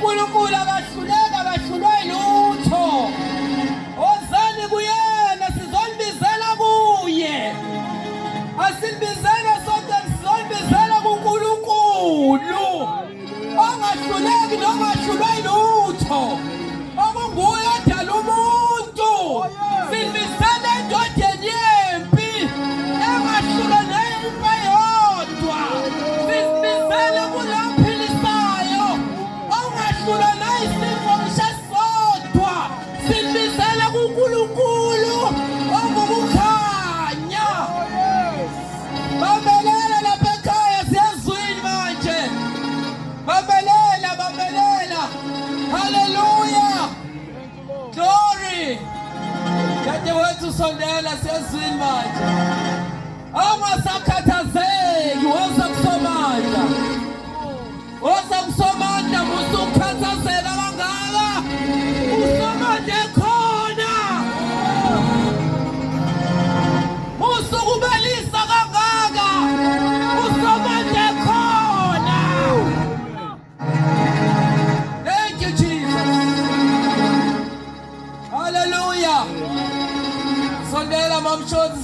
uNkulunkulu akahluleki, akahlulwe lutho. Wozani kuyena sizolibizela kuye. Asilibizele sonke, sizolibizela kuNkulunkulu ongahluleki nongahlulwe lutho, okunguye odala umuntu. Silibizele endodeni yempi engahlulwe nempi yodwa. Silibizele kulophilisayo ongahlulwe nayisifo sesodwa. Silibizele kuNkulunkulu ongukukhanya. Bambelela lapha ekhaya, siyazwini manje. Bambelela, bambelela. Hallelujah. Glory. Dadewethu sondela, siyazwini manje. Awungasakhathazeki, woza kusomandla. Woza kusomandla, musukhathazeka kangaka. Usomandla ekhona. Musukubalisa kangaka. Usomandla ekhona. Thank you, Jesus. Hallelujah. Sondela mamshozi